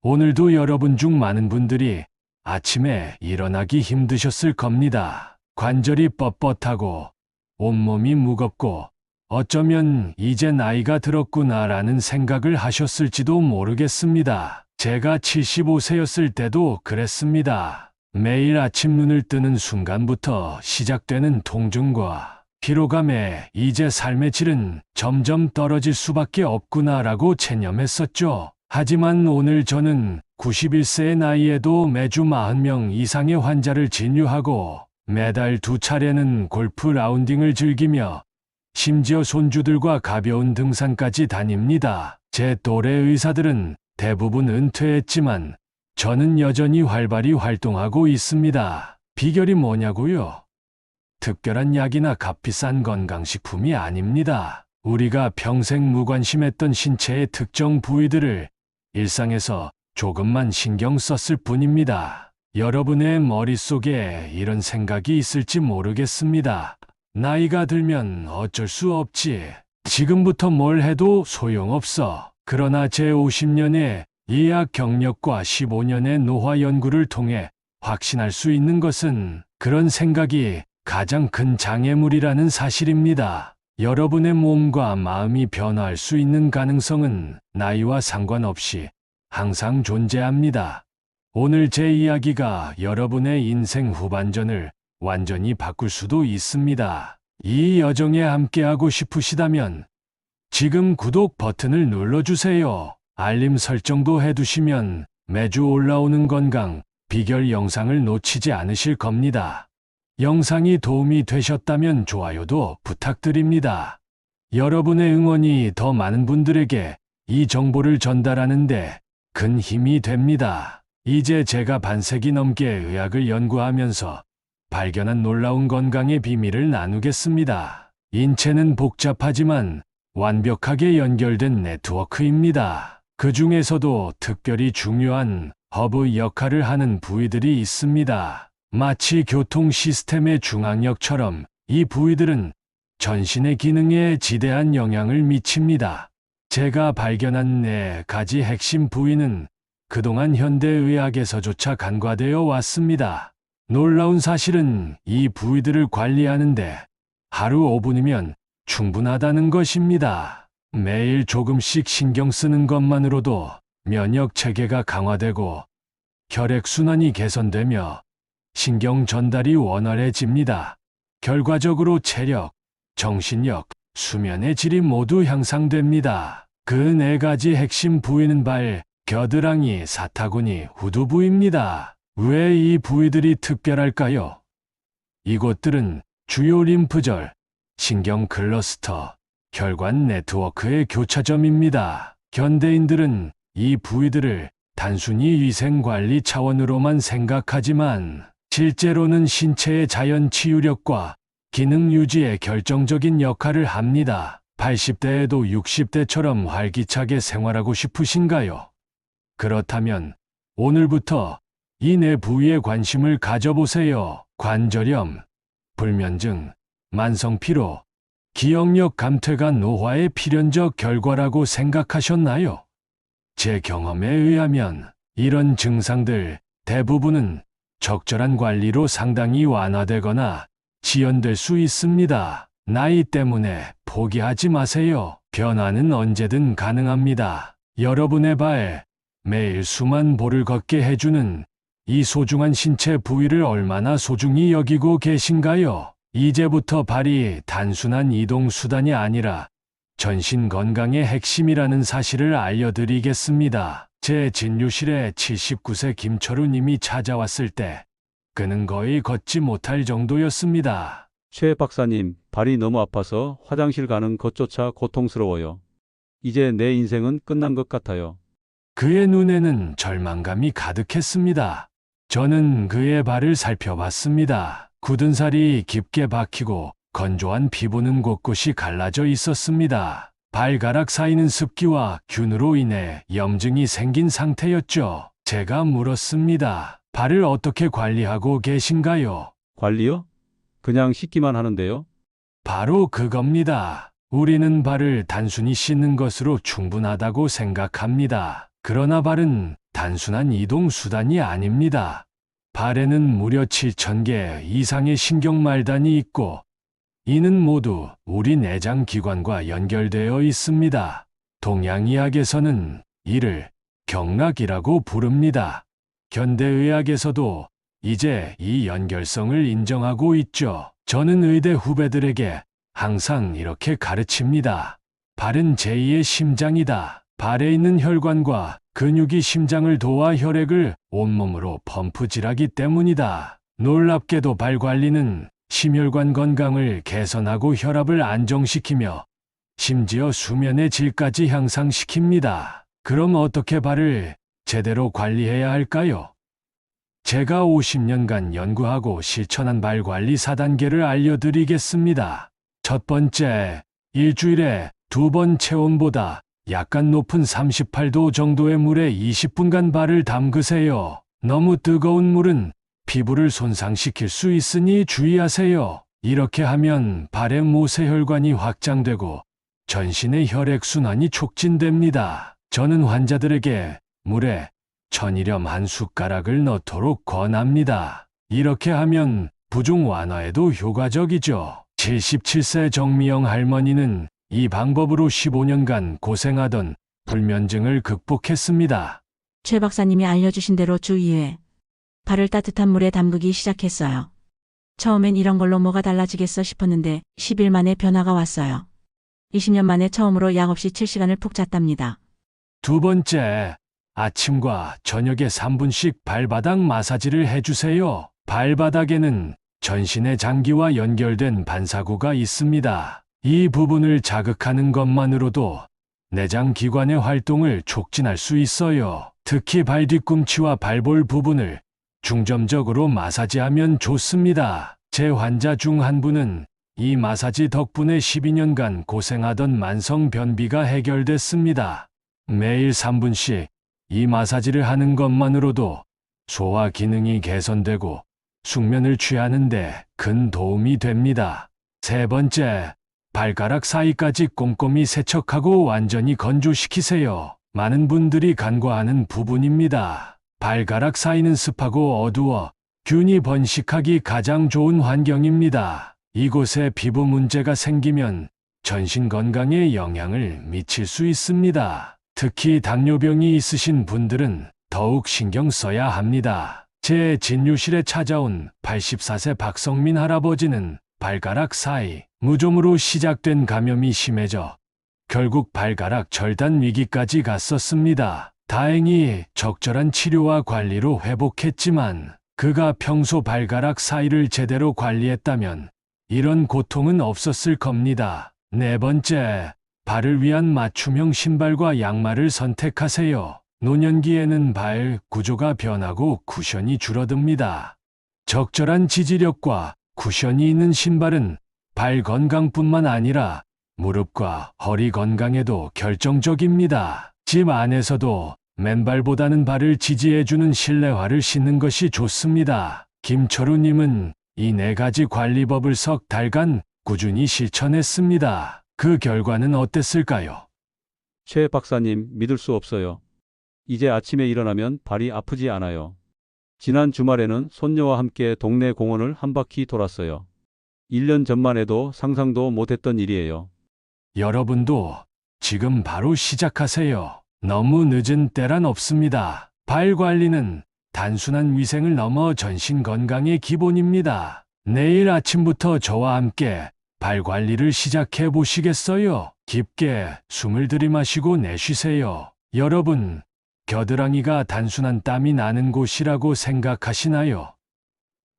오늘도 여러분 중 많은 분들이 아침에 일어나기 힘드셨을 겁니다. 관절이 뻣뻣하고 온몸이 무겁고 어쩌면 이제 나이가 들었구나라는 생각을 하셨을지도 모르겠습니다. 제가 75세였을 때도 그랬습니다. 매일 아침 눈을 뜨는 순간부터 시작되는 통증과 피로감에 이제 삶의 질은 점점 떨어질 수밖에 없구나라고 체념했었죠. 하지만 오늘 저는 91세의 나이에도 매주 40명 이상의 환자를 진료하고 매달 2차례는 골프 라운딩을 즐기며 심지어 손주들과 가벼운 등산까지 다닙니다. 제 또래 의사들은 대부분 은퇴했지만 저는 여전히 활발히 활동하고 있습니다. 비결이 뭐냐고요? 특별한 약이나 값비싼 건강식품이 아닙니다. 우리가 평생 무관심했던 신체의 특정 부위들을 일상에서 조금만 신경 썼을 뿐입니다. 여러분의 머릿속에 이런 생각이 있을지 모르겠습니다. 나이가 들면 어쩔 수 없지. 지금부터 뭘 해도 소용없어. 그러나 제 50년의 의학 경력과 15년의 노화 연구를 통해 확신할 수 있는 것은 그런 생각이 가장 큰 장애물이라는 사실입니다. 여러분의 몸과 마음이 변화할 수 있는 가능성은 나이와 상관없이 항상 존재합니다. 오늘 제 이야기가 여러분의 인생 후반전을 완전히 바꿀 수도 있습니다. 이 여정에 함께하고 싶으시다면 지금 구독 버튼을 눌러주세요. 알림 설정도 해두시면 매주 올라오는 건강 비결 영상을 놓치지 않으실 겁니다. 영상이 도움이 되셨다면 좋아요도 부탁드립니다. 여러분의 응원이 더 많은 분들에게 이 정보를 전달하는데 큰 힘이 됩니다. 이제 제가 반세기 넘게 의학을 연구하면서 발견한 놀라운 건강의 비밀을 나누겠습니다. 인체는 복잡하지만 완벽하게 연결된 네트워크입니다. 그 중에서도 특별히 중요한 허브 역할을 하는 부위들이 있습니다. 마치 교통 시스템의 중앙역처럼 이 부위들은 전신의 기능에 지대한 영향을 미칩니다. 제가 발견한 4가지 핵심 부위는 그동안 현대의학에서조차 간과되어 왔습니다. 놀라운 사실은 이 부위들을 관리하는데 하루 5분이면 충분하다는 것입니다. 매일 조금씩 신경 쓰는 것만으로도 면역 체계가 강화되고 혈액순환이 개선되며 신경 전달이 원활해집니다. 결과적으로 체력, 정신력, 수면의 질이 모두 향상됩니다. 그 4가지 핵심 부위는 발, 겨드랑이, 사타구니, 후두부입니다. 왜 이 부위들이 특별할까요? 이곳들은 주요 림프절, 신경 클러스터, 혈관 네트워크의 교차점입니다. 현대인들은 이 부위들을 단순히 위생관리 차원으로만 생각하지만 실제로는 신체의 자연 치유력과 기능 유지에 결정적인 역할을 합니다. 80대에도 60대처럼 활기차게 생활하고 싶으신가요? 그렇다면 오늘부터 이 4부위에 관심을 가져보세요. 관절염, 불면증, 만성피로, 기억력 감퇴가 노화의 필연적 결과라고 생각하셨나요? 제 경험에 의하면 이런 증상들 대부분은 적절한 관리로 상당히 완화되거나 지연될 수 있습니다. 나이 때문에 포기하지 마세요. 변화는 언제든 가능합니다. 여러분의 발, 매일 수만 보를 걷게 해주는 이 소중한 신체 부위를 얼마나 소중히 여기고 계신가요? 이제부터 발이 단순한 이동 수단이 아니라 전신 건강의 핵심이라는 사실을 알려드리겠습니다. 제 진료실에 79세 김철우 님이 찾아왔을 때 그는 거의 걷지 못할 정도였습니다. 최 박사님, 발이 너무 아파서 화장실 가는 것조차 고통스러워요. 이제 내 인생은 끝난 것 같아요. 그의 눈에는 절망감이 가득했습니다. 저는 그의 발을 살펴봤습니다. 굳은 살이 깊게 박히고 건조한 피부는 곳곳이 갈라져 있었습니다. 발가락 사이는 습기와 균으로 인해 염증이 생긴 상태였죠. 제가 물었습니다. 발을 어떻게 관리하고 계신가요? 관리요? 그냥 씻기만 하는데요. 바로 그겁니다. 우리는 발을 단순히 씻는 것으로 충분하다고 생각합니다. 그러나 발은 단순한 이동 수단이 아닙니다. 발에는 무려 7,000개 이상의 신경말단이 있고 이는 모두 우리 내장 기관과 연결되어 있습니다. 동양의학에서는 이를 경락이라고 부릅니다. 현대의학에서도 이제 이 연결성을 인정하고 있죠. 저는 의대 후배들에게 항상 이렇게 가르칩니다. 발은 제2의 심장이다. 발에 있는 혈관과 근육이 심장을 도와 혈액을 온몸으로 펌프질하기 때문이다. 놀랍게도 발 관리는 심혈관 건강을 개선하고 혈압을 안정시키며 심지어 수면의 질까지 향상시킵니다. 그럼 어떻게 발을 제대로 관리해야 할까요? 제가 50년간 연구하고 실천한 발 관리 4단계를 알려드리겠습니다. 첫 번째, 일주일에 2번 체온보다 약간 높은 38도 정도의 물에 20분간 발을 담그세요. 너무 뜨거운 물은 피부를 손상시킬 수 있으니 주의하세요. 이렇게 하면 발의 모세혈관이 확장되고 전신의 혈액순환이 촉진됩니다. 저는 환자들에게 물에 천일염 한 숟가락을 넣도록 권합니다. 이렇게 하면 부종 완화에도 효과적이죠. 77세 정미영 할머니는 이 방법으로 15년간 고생하던 불면증을 극복했습니다. 최 박사님이 알려주신 대로 주 2회 발을 따뜻한 물에 담그기 시작했어요. 처음엔 이런 걸로 뭐가 달라지겠어 싶었는데 10일 만에 변화가 왔어요. 20년 만에 처음으로 약 없이 7시간을 푹 잤답니다. 두 번째, 아침과 저녁에 3분씩 발바닥 마사지를 해주세요. 발바닥에는 전신의 장기와 연결된 반사구가 있습니다. 이 부분을 자극하는 것만으로도 내장 기관의 활동을 촉진할 수 있어요. 특히 발 뒤꿈치와 발볼 부분을 중점적으로 마사지하면 좋습니다. 제 환자 중 한 분은 이 마사지 덕분에 12년간 고생하던 만성 변비가 해결됐습니다. 매일 3분씩 이 마사지를 하는 것만으로도 소화 기능이 개선되고 숙면을 취하는데 큰 도움이 됩니다. 세 번째, 발가락 사이까지 꼼꼼히 세척하고 완전히 건조시키세요. 많은 분들이 간과하는 부분입니다. 발가락 사이는 습하고 어두워 균이 번식하기 가장 좋은 환경입니다. 이곳에 피부 문제가 생기면 전신 건강에 영향을 미칠 수 있습니다. 특히 당뇨병이 있으신 분들은 더욱 신경 써야 합니다. 제 진료실에 찾아온 84세 박성민 할아버지는 발가락 사이 무좀으로 시작된 감염이 심해져 결국 발가락 절단 위기까지 갔었습니다. 다행히 적절한 치료와 관리로 회복했지만 그가 평소 발가락 사이를 제대로 관리했다면 이런 고통은 없었을 겁니다. 네 번째, 발을 위한 맞춤형 신발과 양말을 선택하세요. 노년기에는 발 구조가 변하고 쿠션이 줄어듭니다. 적절한 지지력과 쿠션이 있는 신발은 발 건강뿐만 아니라 무릎과 허리 건강에도 결정적입니다. 집 안에서도 맨발보다는 발을 지지해주는 실내화를 신는 것이 좋습니다. 김철우님은 이 4가지 관리법을 석 달간 꾸준히 실천했습니다. 그 결과는 어땠을까요? 최 박사님, 믿을 수 없어요. 이제 아침에 일어나면 발이 아프지 않아요. 지난 주말에는 손녀와 함께 동네 공원을 한 바퀴 돌았어요. 1년 전만 해도 상상도 못했던 일이에요. 여러분도 지금 바로 시작하세요. 너무 늦은 때란 없습니다. 발 관리는 단순한 위생을 넘어 전신 건강의 기본입니다. 내일 아침부터 저와 함께 발 관리를 시작해 보시겠어요? 깊게 숨을 들이마시고 내쉬세요. 여러분, 겨드랑이가 단순한 땀이 나는 곳이라고 생각하시나요?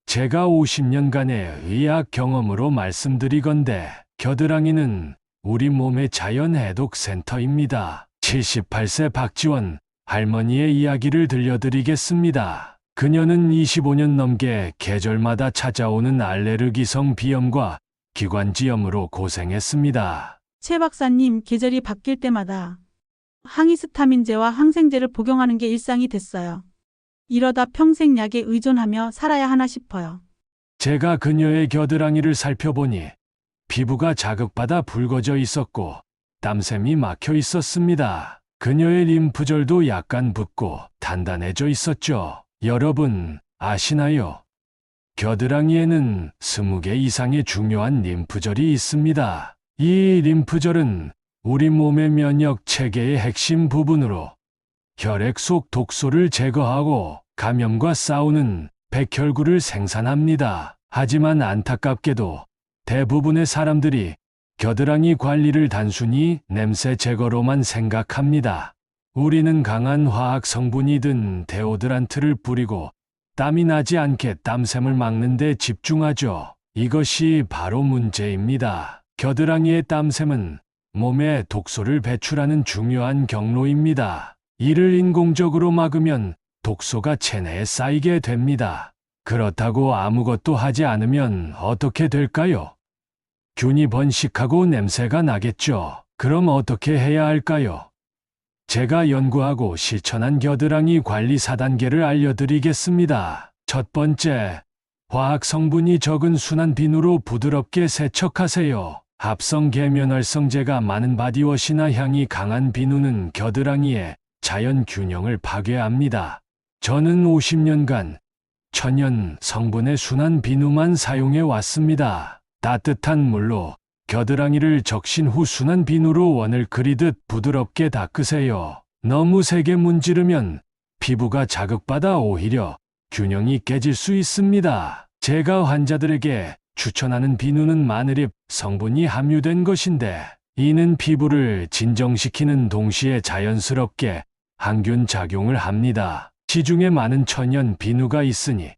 제가 50년간의 의학 경험으로 말씀드리건대 겨드랑이는 우리 몸의 자연 해독 센터입니다. 78세 박지원 할머니의 이야기를 들려드리겠습니다. 그녀는 25년 넘게 계절마다 찾아오는 알레르기성 비염과 기관지염으로 고생했습니다. 최 박사님, 계절이 바뀔 때마다 항히스타민제와 항생제를 복용하는 게 일상이 됐어요. 이러다 평생 약에 의존하며 살아야 하나 싶어요. 제가 그녀의 겨드랑이를 살펴보니 피부가 자극받아 붉어져 있었고 땀샘이 막혀 있었습니다. 그녀의 림프절도 약간 붓고 단단해져 있었죠. 여러분, 아시나요? 겨드랑이에는 20개 이상의 중요한 림프절이 있습니다. 이 림프절은 우리 몸의 면역 체계의 핵심 부분으로 혈액 속 독소를 제거하고 감염과 싸우는 백혈구를 생산합니다. 하지만 안타깝게도 대부분의 사람들이 겨드랑이 관리를 단순히 냄새 제거로만 생각합니다. 우리는 강한 화학 성분이 든 데오드란트를 뿌리고 땀이 나지 않게 땀샘을 막는 데 집중하죠. 이것이 바로 문제입니다. 겨드랑이의 땀샘은 몸에 독소를 배출하는 중요한 경로입니다. 이를 인공적으로 막으면 독소가 체내에 쌓이게 됩니다. 그렇다고 아무것도 하지 않으면 어떻게 될까요? 균이 번식하고 냄새가 나겠죠. 그럼 어떻게 해야 할까요? 제가 연구하고 실천한 겨드랑이 관리 4단계를 알려드리겠습니다. 첫 번째, 화학 성분이 적은 순한 비누로 부드럽게 세척하세요. 합성 계면활성제가 많은 바디워시나 향이 강한 비누는 겨드랑이의 자연 균형을 파괴합니다. 저는 50년간 천연 성분의 순한 비누만 사용해 왔습니다. 따뜻한 물로 겨드랑이를 적신 후 순한 비누로 원을 그리듯 부드럽게 닦으세요. 너무 세게 문지르면 피부가 자극받아 오히려 균형이 깨질 수 있습니다. 제가 환자들에게 추천하는 비누는 마늘잎 성분이 함유된 것인데, 이는 피부를 진정시키는 동시에 자연스럽게 항균 작용을 합니다. 시중에 많은 천연 비누가 있으니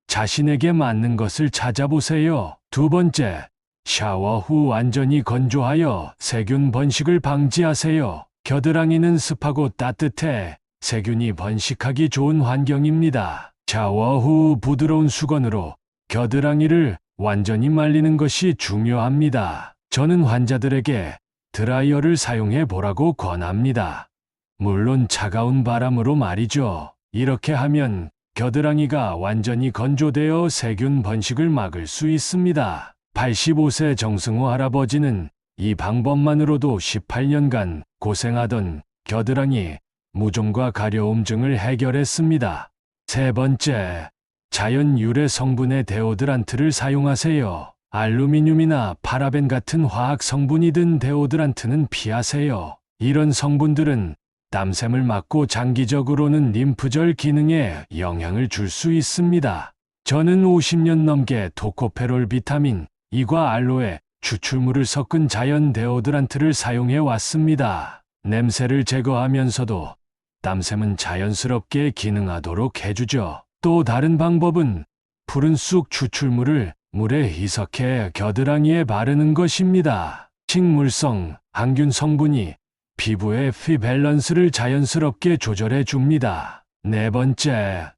자신에게 맞는 것을 찾아보세요. 두 번째, 샤워 후 완전히 건조하여 세균 번식을 방지하세요. 겨드랑이는 습하고 따뜻해 세균이 번식하기 좋은 환경입니다. 샤워 후 부드러운 수건으로 겨드랑이를 완전히 말리는 것이 중요합니다. 저는 환자들에게 드라이어를 사용해 보라고 권합니다. 물론 차가운 바람으로 말이죠. 이렇게 하면 겨드랑이가 완전히 건조되어 세균 번식을 막을 수 있습니다. 85세 정승호 할아버지는 이 방법만으로도 18년간 고생하던 겨드랑이 무좀과 가려움증을 해결했습니다. 세 번째, 자연 유래 성분의 데오드란트를 사용하세요. 알루미늄이나 파라벤 같은 화학 성분이 든 데오드란트는 피하세요. 이런 성분들은 땀샘을 막고 장기적으로는 림프절 기능에 영향을 줄 수 있습니다. 저는 50년 넘게 토코페롤 비타민 E과 알로에 추출물을 섞은 자연 데오드란트를 사용해 왔습니다. 냄새를 제거하면서도 땀샘은 자연스럽게 기능하도록 해주죠. 또 다른 방법은 푸른 쑥 추출물을 물에 희석해 겨드랑이에 바르는 것입니다. 식물성 항균 성분이 피부의 피 밸런스를 자연스럽게 조절해 줍니다. 네 번째,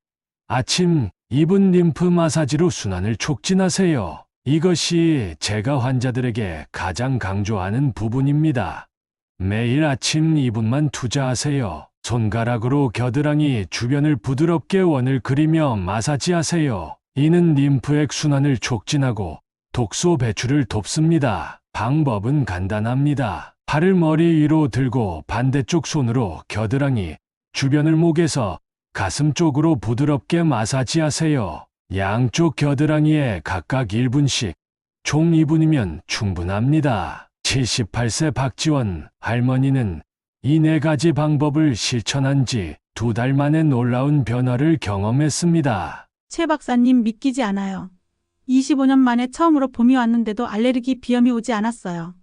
아침 2분 림프 마사지로 순환을 촉진하세요. 이것이 제가 환자들에게 가장 강조하는 부분입니다. 매일 아침 2분만 투자하세요. 손가락으로 겨드랑이 주변을 부드럽게 원을 그리며 마사지하세요. 이는 림프액 순환을 촉진하고 독소 배출을 돕습니다. 방법은 간단합니다. 팔을 머리 위로 들고 반대쪽 손으로 겨드랑이 주변을 목에서 가슴 쪽으로 부드럽게 마사지하세요. 양쪽 겨드랑이에 각각 1분씩, 총 2분이면 충분합니다. 78세 박지원 할머니는 이 4가지 방법을 실천한 지 2달 만에 놀라운 변화를 경험했습니다. 최 박사님 믿기지 않아요. 25년 만에 처음으로 봄이 왔는데도 알레르기 비염이 오지 않았어요.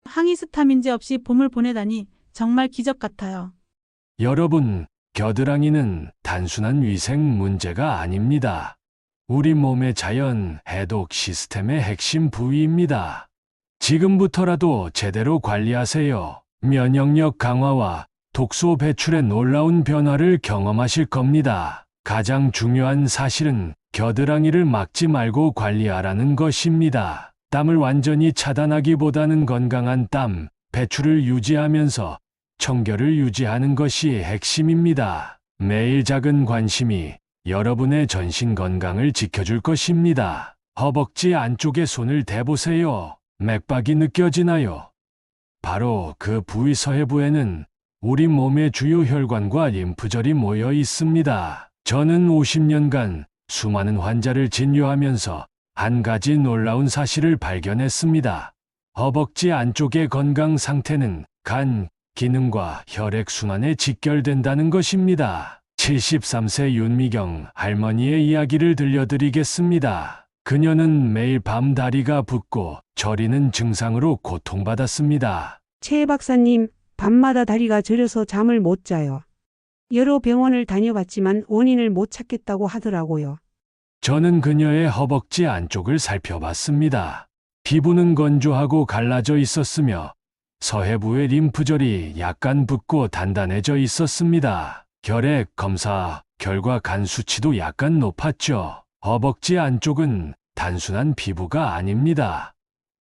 항히스타민제 없이 봄을 보내다니 정말 기적 같아요. 여러분, 겨드랑이는 단순한 위생 문제가 아닙니다. 우리 몸의 자연 해독 시스템의 핵심 부위입니다. 지금부터라도 제대로 관리하세요. 면역력 강화와 독소 배출의 놀라운 변화를 경험하실 겁니다. 가장 중요한 사실은 겨드랑이를 막지 말고 관리하라는 것입니다. 땀을 완전히 차단하기보다는 건강한 땀 배출을 유지하면서 청결을 유지하는 것이 핵심입니다. 매일 작은 관심이 여러분의 전신 건강을 지켜줄 것입니다. 허벅지 안쪽에 손을 대보세요. 맥박이 느껴지나요? 바로 그 부위 서해부에는 우리 몸의 주요 혈관과 림프절이 모여 있습니다. 저는 50년간 수많은 환자를 진료하면서 한 가지 놀라운 사실을 발견했습니다. 허벅지 안쪽의 건강 상태는 간, 기능과 혈액순환에 직결된다는 것입니다. 73세 윤미경 할머니의 이야기를 들려드리겠습니다. 그녀는 매일 밤 다리가 붓고 저리는 증상으로 고통받았습니다. 최 박사님, 밤마다 다리가 저려서 잠을 못 자요. 여러 병원을 다녀봤지만 원인을 못 찾겠다고 하더라고요. 저는 그녀의 허벅지 안쪽을 살펴봤습니다. 피부는 건조하고 갈라져 있었으며 서해부의 림프절이 약간 붓고 단단해져 있었습니다. 혈액 검사 결과 간 수치도 약간 높았죠. 허벅지 안쪽은 단순한 피부가 아닙니다.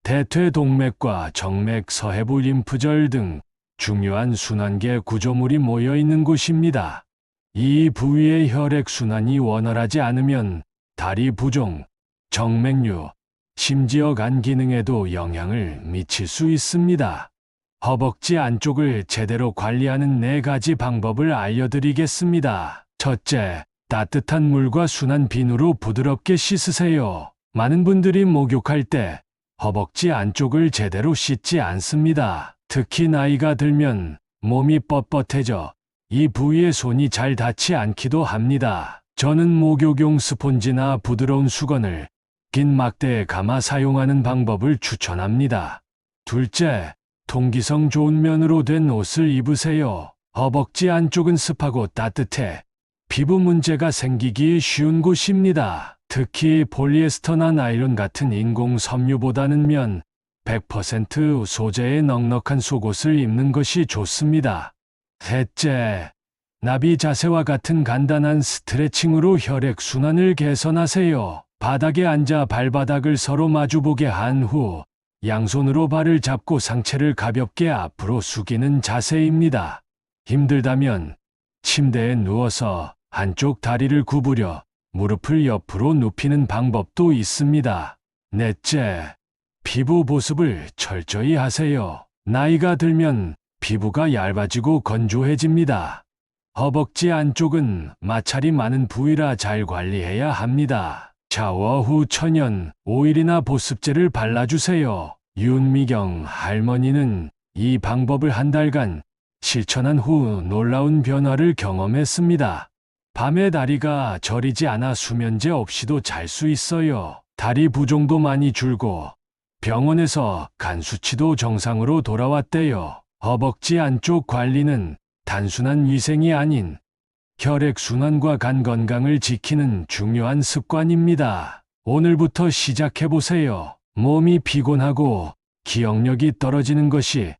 대퇴동맥과 정맥, 서해부 림프절 등 중요한 순환계 구조물이 모여 있는 곳입니다. 이 부위의 혈액순환이 원활하지 않으면 다리 부종, 정맥류, 심지어 간 기능에도 영향을 미칠 수 있습니다. 허벅지 안쪽을 제대로 관리하는 4가지 방법을 알려드리겠습니다. 첫째, 따뜻한 물과 순한 비누로 부드럽게 씻으세요. 많은 분들이 목욕할 때 허벅지 안쪽을 제대로 씻지 않습니다. 특히 나이가 들면 몸이 뻣뻣해져 이 부위에 손이 잘 닿지 않기도 합니다. 저는 목욕용 스폰지나 부드러운 수건을 긴 막대에 감아 사용하는 방법을 추천합니다. 둘째, 통기성 좋은 면으로 된 옷을 입으세요. 허벅지 안쪽은 습하고 따뜻해 피부 문제가 생기기 쉬운 곳입니다. 특히 폴리에스터나 나일론 같은 인공 섬유보다는 면 100% 소재의 넉넉한 속옷을 입는 것이 좋습니다. 셋째, 나비 자세와 같은 간단한 스트레칭으로 혈액순환을 개선하세요. 바닥에 앉아 발바닥을 서로 마주보게 한 후 양손으로 발을 잡고 상체를 가볍게 앞으로 숙이는 자세입니다. 힘들다면 침대에 누워서 한쪽 다리를 구부려 무릎을 옆으로 눕히는 방법도 있습니다. 넷째, 피부 보습을 철저히 하세요. 나이가 들면 피부가 얇아지고 건조해집니다. 허벅지 안쪽은 마찰이 많은 부위라 잘 관리해야 합니다. 샤워 후 천연 오일이나 보습제를 발라주세요. 윤미경 할머니는 이 방법을 한 달간 실천한 후 놀라운 변화를 경험했습니다. 밤에 다리가 저리지 않아 수면제 없이도 잘 수 있어요. 다리 부종도 많이 줄고 병원에서 간 수치도 정상으로 돌아왔대요. 허벅지 안쪽 관리는 단순한 위생이 아닌 혈액순환과 간 건강을 지키는 중요한 습관입니다. 오늘부터 시작해보세요. 몸이 피곤하고 기억력이 떨어지는 것이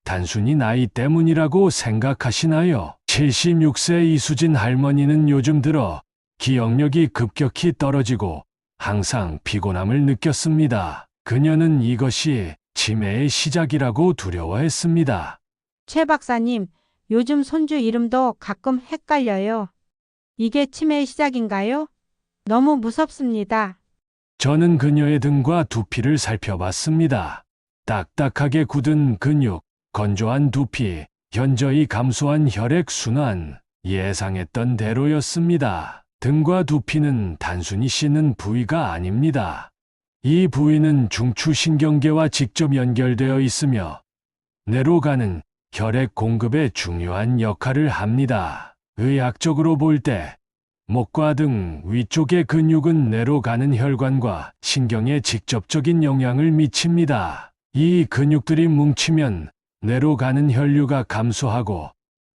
단순히 나이 때문이라고 생각하시나요? 76세 이수진 할머니는 요즘 들어 기억력이 급격히 떨어지고 항상 피곤함을 느꼈습니다. 그녀는 이것이 치매의 시작이라고 두려워했습니다. 최 박사님, 요즘 손주 이름도 가끔 헷갈려요. 이게 치매의 시작인가요? 너무 무섭습니다. 저는 그녀의 등과 두피를 살펴봤습니다. 딱딱하게 굳은 근육, 건조한 두피, 현저히 감소한 혈액순환, 예상했던 대로였습니다. 등과 두피는 단순히 씻는 부위가 아닙니다. 이 부위는 중추신경계와 직접 연결되어 있으며 뇌로 가는 혈액 공급에 중요한 역할을 합니다. 의학적으로 볼 때 목과 등 위쪽의 근육은 뇌로 가는 혈관과 신경에 직접적인 영향을 미칩니다. 이 근육들이 뭉치면 뇌로 가는 혈류가 감소하고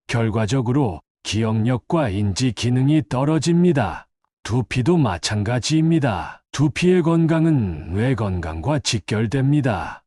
결과적으로 기억력과 인지 기능이 떨어집니다. 두피도 마찬가지입니다. 두피의 건강은 뇌 건강과 직결됩니다.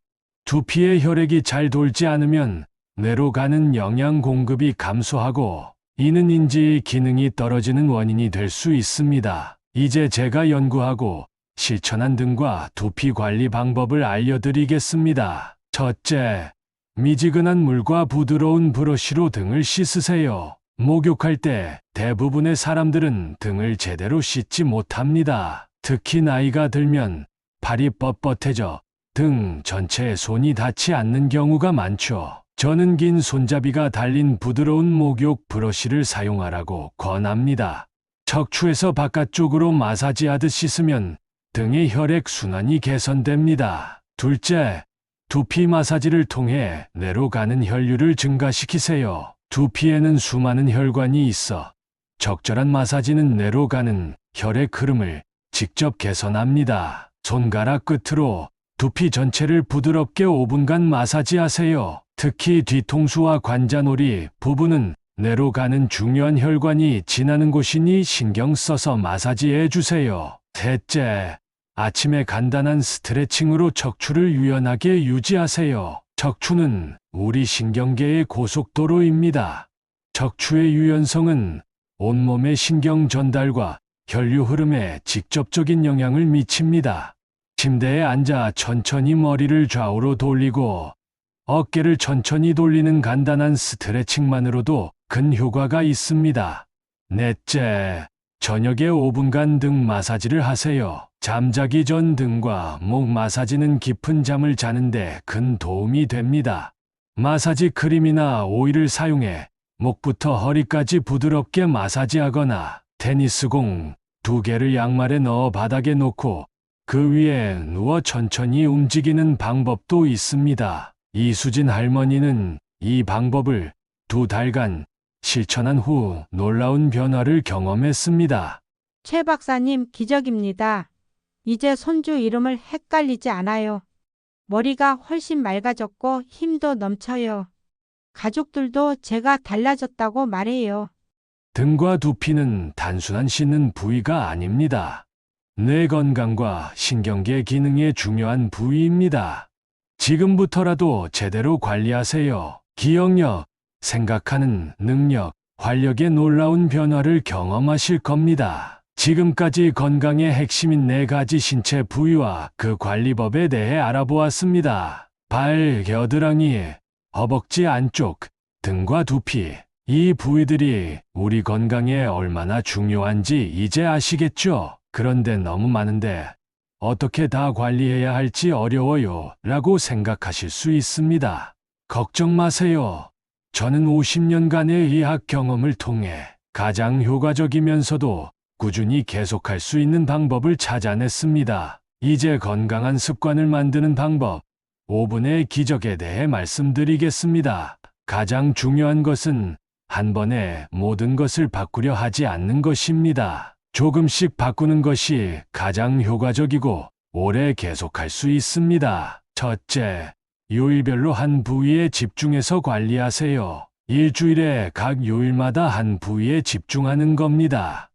두피의 혈액이 잘 돌지 않으면 뇌로 가는 영양 공급이 감소하고 이는 인지 기능이 떨어지는 원인이 될 수 있습니다. 이제 제가 연구하고 실천한 등과 두피 관리 방법을 알려드리겠습니다. 첫째, 미지근한 물과 부드러운 브러쉬로 등을 씻으세요. 목욕할 때 대부분의 사람들은 등을 제대로 씻지 못합니다. 특히 나이가 들면 팔이 뻣뻣해져 등 전체에 손이 닿지 않는 경우가 많죠. 저는 긴 손잡이가 달린 부드러운 목욕 브러쉬를 사용하라고 권합니다. 척추에서 바깥쪽으로 마사지하듯 씻으면 등의 혈액 순환이 개선됩니다. 둘째, 두피 마사지를 통해 뇌로 가는 혈류를 증가시키세요. 두피에는 수많은 혈관이 있어 적절한 마사지는 뇌로 가는 혈액 흐름을 직접 개선합니다. 손가락 끝으로 두피 전체를 부드럽게 5분간 마사지하세요. 특히 뒤통수와 관자놀이 부분은 뇌로 가는 중요한 혈관이 지나는 곳이니 신경 써서 마사지해 주세요. 셋째, 아침에 간단한 스트레칭으로 척추를 유연하게 유지하세요. 척추는 우리 신경계의 고속도로입니다. 척추의 유연성은 온몸의 신경 전달과 혈류 흐름에 직접적인 영향을 미칩니다. 침대에 앉아 천천히 머리를 좌우로 돌리고 어깨를 천천히 돌리는 간단한 스트레칭만으로도 큰 효과가 있습니다. 넷째, 저녁에 5분간 등 마사지를 하세요. 잠자기 전 등과 목 마사지는 깊은 잠을 자는데 큰 도움이 됩니다. 마사지 크림이나 오일을 사용해 목부터 허리까지 부드럽게 마사지하거나 테니스공 2개를 양말에 넣어 바닥에 놓고 그 위에 누워 천천히 움직이는 방법도 있습니다. 이수진 할머니는 이 방법을 2달간 실천한 후 놀라운 변화를 경험했습니다. 최 박사님 기적입니다. 이제 손주 이름을 헷갈리지 않아요. 머리가 훨씬 맑아졌고 힘도 넘쳐요. 가족들도 제가 달라졌다고 말해요. 등과 두피는 단순한 씻는 부위가 아닙니다. 뇌 건강과 신경계 기능에 중요한 부위입니다. 지금부터라도 제대로 관리하세요. 기억력, 생각하는 능력, 활력의 놀라운 변화를 경험하실 겁니다. 지금까지 건강의 핵심인 4가지 신체 부위와 그 관리법에 대해 알아보았습니다. 발, 겨드랑이, 허벅지 안쪽, 등과 두피. 이 부위들이 우리 건강에 얼마나 중요한지 이제 아시겠죠? 그런데 너무 많은데 어떻게 다 관리해야 할지 어려워요 라고 생각하실 수 있습니다. 걱정 마세요. 저는 50년간의 의학 경험을 통해 가장 효과적이면서도 꾸준히 계속할 수 있는 방법을 찾아냈습니다. 이제 건강한 습관을 만드는 방법, 5분의 기적에 대해 말씀드리겠습니다. 가장 중요한 것은 한 번에 모든 것을 바꾸려 하지 않는 것입니다. 조금씩 바꾸는 것이 가장 효과적이고 오래 계속할 수 있습니다. 첫째, 요일별로 한 부위에 집중해서 관리하세요. 일주일에 각 요일마다 한 부위에 집중하는 겁니다.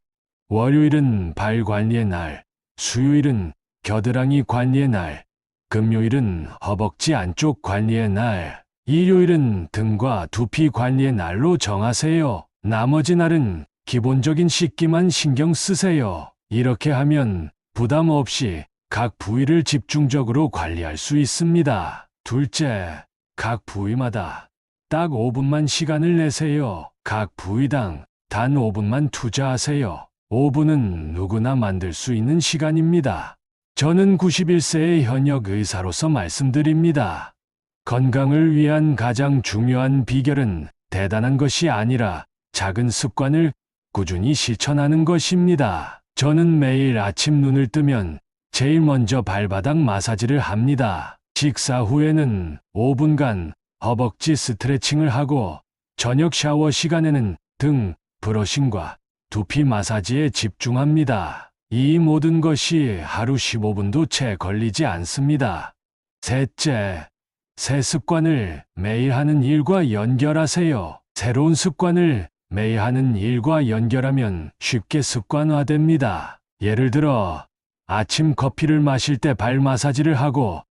월요일은 발 관리의 날, 수요일은 겨드랑이 관리의 날, 금요일은 허벅지 안쪽 관리의 날, 일요일은 등과 두피 관리의 날로 정하세요. 나머지 날은 기본적인 씻기만 신경 쓰세요. 이렇게 하면 부담 없이 각 부위를 집중적으로 관리할 수 있습니다. 둘째, 각 부위마다 딱 5분만 시간을 내세요. 각 부위당 단 5분만 투자하세요. 5분은 누구나 만들 수 있는 시간입니다. 저는 91세의 현역 의사로서 말씀드립니다. 건강을 위한 가장 중요한 비결은 대단한 것이 아니라 작은 습관을 꾸준히 실천하는 것입니다. 저는 매일 아침 눈을 뜨면 제일 먼저 발바닥 마사지를 합니다. 식사 후에는 5분간 허벅지 스트레칭을 하고 저녁 샤워 시간에는 등, 브러싱과 두피 마사지에 집중합니다. 이 모든 것이 하루 15분도 채 걸리지 않습니다. 셋째, 새 습관을 매일 하는 일과 연결하세요. 새로운 습관을 매일 하는 일과 연결하면 쉽게 습관화됩니다. 예를 들어 아침 커피를 마실 때 발 마사지를 하고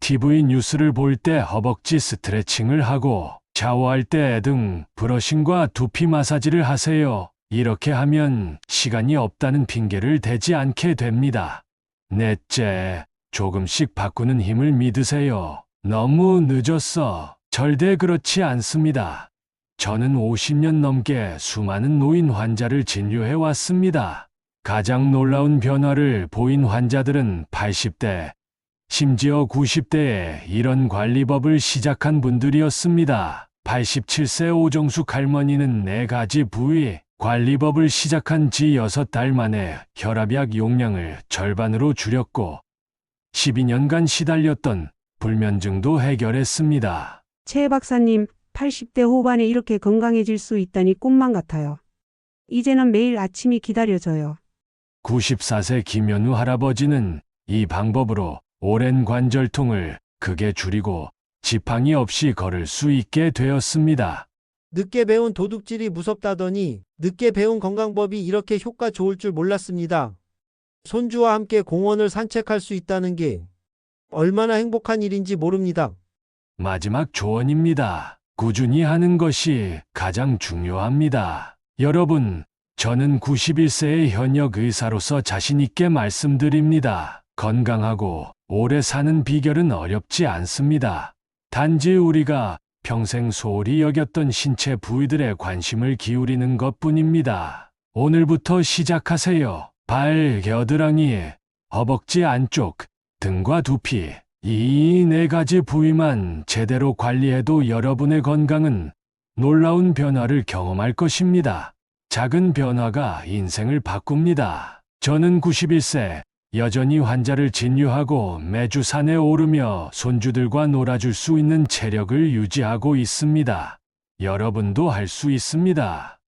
TV 뉴스를 볼 때 허벅지 스트레칭을 하고 샤워할 때 등 브러싱과 두피 마사지를 하세요. 이렇게 하면 시간이 없다는 핑계를 대지 않게 됩니다. 넷째, 조금씩 바꾸는 힘을 믿으세요. 너무 늦었어. 절대 그렇지 않습니다. 저는 50년 넘게 수많은 노인 환자를 진료해 왔습니다. 가장 놀라운 변화를 보인 환자들은 80대, 심지어 90대에 이런 관리법을 시작한 분들이었습니다. 87세 오정숙 할머니는 4가지 부위 관리법을 시작한 지 6달 만에 혈압약 용량을 절반으로 줄였고 12년간 시달렸던 불면증도 해결했습니다. 최 박사님, 80대 후반에 이렇게 건강해질 수 있다니 꿈만 같아요. 이제는 매일 아침이 기다려져요. 94세 김현우 할아버지는 이 방법으로 오랜 관절통을 크게 줄이고 지팡이 없이 걸을 수 있게 되었습니다. 늦게 배운 도둑질이 무섭다더니 늦게 배운 건강법이 이렇게 효과 좋을 줄 몰랐습니다. 손주와 함께 공원을 산책할 수 있다는 게 얼마나 행복한 일인지 모릅니다. 마지막 조언입니다. 꾸준히 하는 것이 가장 중요합니다. 여러분, 저는 91세의 현역 의사로서 자신 있게 말씀드립니다. 건강하고 오래 사는 비결은 어렵지 않습니다. 단지 우리가 평생 소홀히 여겼던 신체 부위들에 관심을 기울이는 것뿐입니다. 오늘부터 시작하세요. 발, 겨드랑이, 허벅지 안쪽, 등과 두피, 이 4가지 부위만 제대로 관리해도 여러분의 건강은 놀라운 변화를 경험할 것입니다. 작은 변화가 인생을 바꿉니다. 저는 91세, 여전히 환자를 진료하고 매주 산에 오르며 손주들과 놀아줄 수 있는 체력을 유지하고 있습니다. 여러분도 할 수 있습니다.